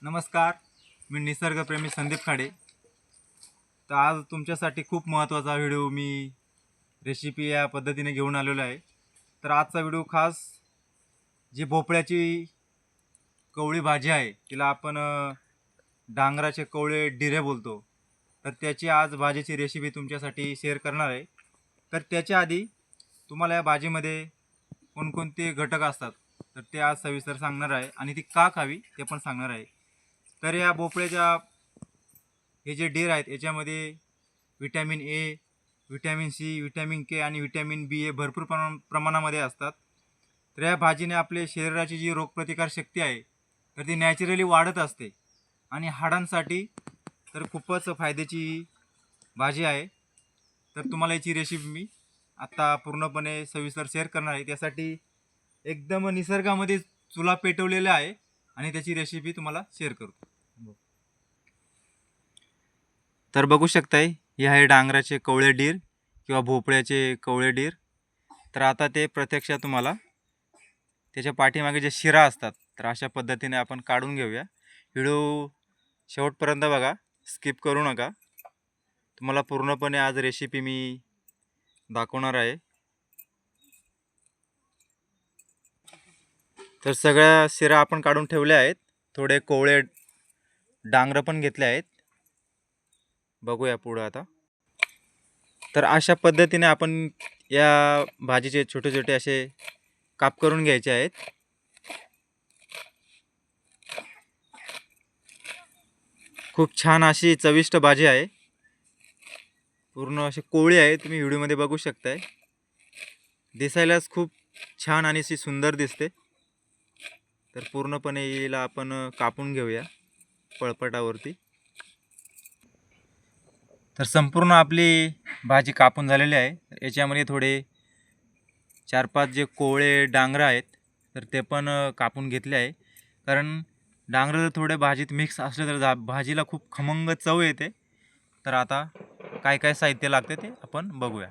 नमस्कार, मी निसर्गप्रेमी संदीप खाडे. तर आज तुमच्यासाठी खूप महत्त्वाचा व्हिडिओ मी रेसिपी या पद्धतीने घेऊन आलेलो आहे. तर आजचा व्हिडिओ खास जी भोपळ्याची कवळी भाजी आहे, तिला आपण डांगराचे कवळे डिरे बोलतो. तर त्याची आज भाजीची रेसिपी तुमच्यासाठी शेअर करणार आहे. तर त्याच्या आधी तुम्हाला या भाजीमध्ये कोणकोणते घटक असतात तर ते आज सविस्तर सांगणार आहे आणि ती का खावी ते पण सांगणार आहे. तर या भोपळ्याच्या हे जे डीर आहेत याच्यामध्ये vitamin A, vitamin C, vitamin K आणि विटॅमिन बी हे भरपूर प्रमाणामध्ये असतात. तर या भाजीने आपले शरीराची जी रोगप्रतिकार शक्ती आहे तर ती नॅचरली वाढत असते आणि हाडांसाठी तर खूपच फायद्याची भाजी आहे. तर तुम्हाला याची रेसिपी मी आत्ता पूर्णपणे सविस्तर शेअर करणार आहे. त्यासाठी एकदम निसर्गामध्ये चुला पेटवलेला आहे आणि त्याची रेसिपी तुम्हाला शेअर करतो. तर बघू शकताय हे आहे डांगराचे कवळे डीर किंवा भोपळ्याचे कवळे डीर. तर आता ते प्रत्यक्षात तुम्हाला त्याच्या पाठीमागे जे शिरा असतात तर अशा पद्धतीने आपण काढून घेऊया. व्हिडिओ शेवटपर्यंत बघा, स्किप करू नका. तुम्हाला पूर्णपणे आज रेसिपी मी दाखवणार आहे. तर सगळ्या शिरा आपण काढून ठेवल्या आहेत. थोडे कोवळे डांगर पण घेतले आहेत. बघूया पुढं आता. तर अशा पद्धतीने आपण या भाजीचे छोटे छोटे असे काप करून घ्यायचे आहेत. खूप छान अशी चविष्ट भाजी आहे. पूर्ण अशी कोवळी आहे, तुम्ही व्हिडिओमध्ये बघू शकताय. दिसायलाच खूप छान आणि अशी सुंदर दिसते. तर पूर्णपणे हिला आपण कापून घेऊया पळपटावरती. तर संपूर्ण आपली भाजी कापून झालेली आहे. याच्यामध्ये थोडे 4-5 जे कोवळे डांगर आहेत तर ते पण कापून घेतले आहे. कारण डांगर जर थोडे भाजीत मिक्स असले तर भाजीला खूप खमंग चव येते. तर आता काय काय साहित्य लागते ते आपण बघूया.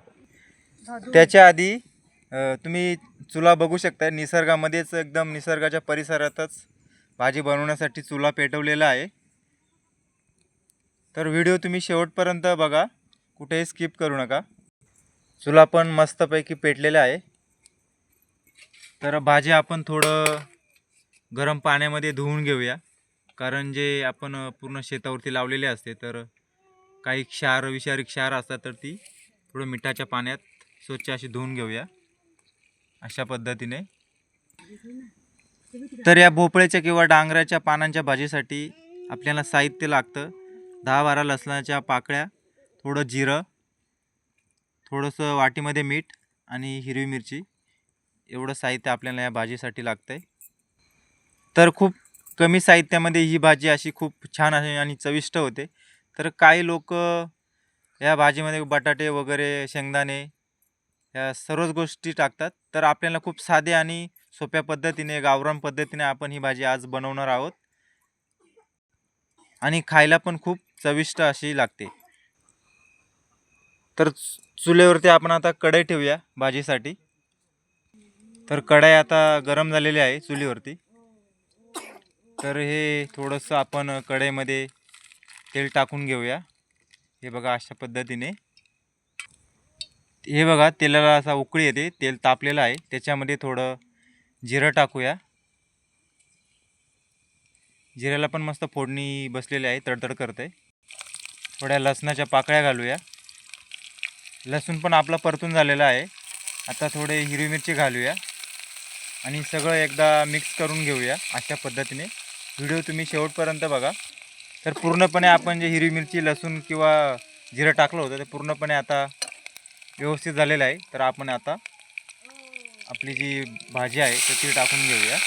त्याच्या आधी तुम्ही चुला बघू शकता. निसर्गामध्येच एकदम निसर्गाच्या परिसरातच भाजी बनवण्यासाठी चुला पेटवलेला आहे. तर व्हिडिओ तुम्ही शेवटपर्यंत बघा, कुठेही स्किप करू नका. चुला पण मस्तपैकी पेटलेला आहे. तर भाजी आपण थोडं गरम पाण्यामध्ये धुवून घेऊया. कारण जे आपण पूर्ण शेतावरती लावलेले असते तर काही विषारी क्षार असतात तर ती थोडं मिठाच्या पाण्यात स्वच्छ अशी धुवून घेऊया अशा पद्धतीने. तर या भोपळ्याच्या किंवा डांगराच्या पानांच्या भाजीसाठी आपल्याला साहित्य लागतं 10-12 लसणाच्या पाकळ्या, थोडं जिरं, थोडंसं वाटीमध्ये मीठ आणि हिरवी मिरची. एवढं साहित्य आपल्याला या भाजीसाठी लागतंय. तर खूप कमी साहित्यामध्ये ही भाजी अशी खूप छान आहे आणि चविष्ट होते. तर काही लोक या भाजीमध्ये बटाटे वगैरे, शेंगदाणे या सर्वच गोष्टी टाकतात. तर आपल्याला खूप साधे आणि सोप्या पद्धतीने, गावरान पद्धतीने आपण ही भाजी आज बनवणार आहोत आणि खायला पण खूप चविष्ट अशी लागते. तर चुलीवरती आपण आता कढई ठेवूया भाजीसाठी. तर कढई आता गरम झालेली आहे चुलीवरती. तर हे थोडंसं आपण कढईमध्ये तेल टाकून घेऊया. हे बघा अशा पद्धतीने. हे बघा तेलाला असा उकळी येते, तेल तापलेलं आहे. त्याच्यामध्ये थोडं जिरं टाकूया. जिऱ्याला पण मस्त फोडणी बसलेली आहे, तडतड करते. थोड्या लसणाच्या पाकळ्या घालूया. लसूण पण आपला परतून झालेला आहे. आता थोडे हिरवी मिरची घालूया आणि सगळं एकदा मिक्स करून घेऊया अशा पद्धतीने. व्हिडिओ तुम्ही शेवटपर्यंत बघा. तर पूर्णपणे आपण जे हिरवी मिरची, लसूण किंवा जिरं टाकलं होतं ते पूर्णपणे आता व्यवस्थित झालेलं आहे. तर आपण आता आपली जी भाजी आहे तर ती टाकून घेऊया.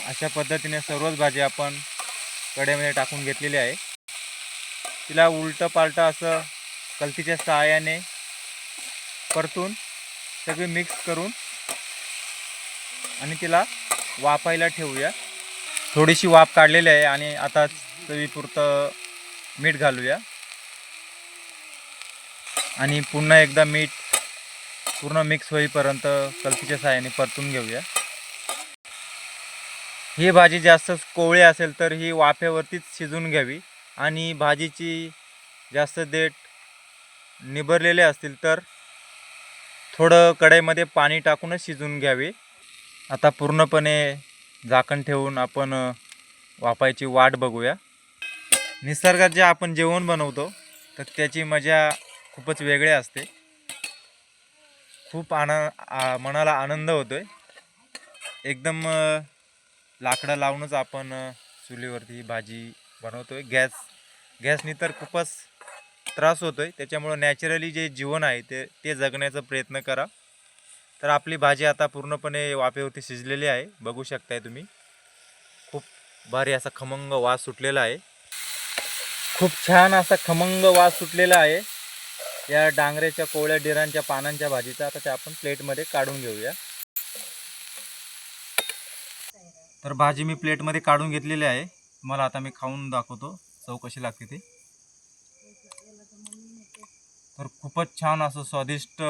अशा पद्धतीने सर्वच भाजी आपण कढईमध्ये टाकून घेतलेली आहे. तिला उलटं पालटं असं कलतीच्या सहाय्याने परतून सगळे मिक्स करून आणि तिला वाफायला ठेवूया. थोडीशी वाफ काढलेली आहे आणि आता चवीपुरतं मीठ घालूया आणि पुन्हा एकदा मीठ पूर्ण मिक्स होईपर्यंत कलतीच्या सहाय्याने परतून घेऊया. ही भाजी जास्त कोवळी असेल तर ही वाफेवरतीच शिजवून घ्यावी आणि भाजीची जास्त देठ निभरलेले असतील तर थोडं कढईमध्ये पाणी टाकूनच शिजवून घ्यावी. आता पूर्णपणे झाकण ठेवून आपण वाफायची वाट बघूया. निसर्गात जे आपण जेवण बनवतो तर त्याची मजा खूपच वेगळी असते. खूप मनाला आनंद होतोय. एकदम लाकडं लावूनच आपण चुलीवरती ही भाजी बनवतोय. गॅसनी तर खूपच त्रास होतोय. त्याच्यामुळं नॅचरली जे जीवन आहे ते जगण्याचा प्रयत्न करा. तर आपली भाजी आता पूर्णपणे वाफेवरती शिजलेली आहे. बघू शकताय तुम्ही. खूप भारी असा खमंग वास सुटलेला आहे. खूप छान असा खमंग वास सुटलेला आहे या डांगरेच्या कोवळ्या डिरांच्या पानांच्या भाजीचा. आता ते आपण प्लेटमध्ये काढून घेऊया. तर भाजी मी प्लेटमध्ये काढून घेतलेली आहे. तुम्हाला आता मी खाऊन दाखवतो चव कशी लागते ते. तर खूपच छान असं स्वादिष्ट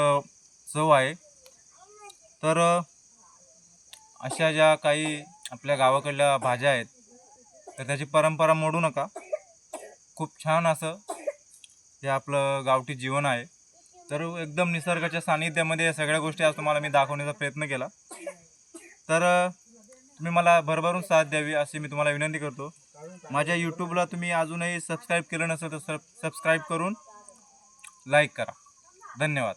चव आहे. तर अशा ज्या काही आपल्या गावाकडल्या भाज्या आहेत तर त्याची परंपरा मोडू नका. खूप छान असं हे आपलं गावठी जीवन आहे. तर एकदम निसर्गाच्या सानिध्यामध्ये या सगळ्या गोष्टी आज तुम्हाला मी दाखवण्याचा प्रयत्न केला. तर तुम्ही मला भरभरून साथ द्यावी अशी मी तुम्हाला विनंती करतो. माझ्या यूट्यूबला तुम्ही अजूनही सबस्क्राईब केलं नसेल तर सबस्क्राईब करून लाईक करा. धन्यवाद.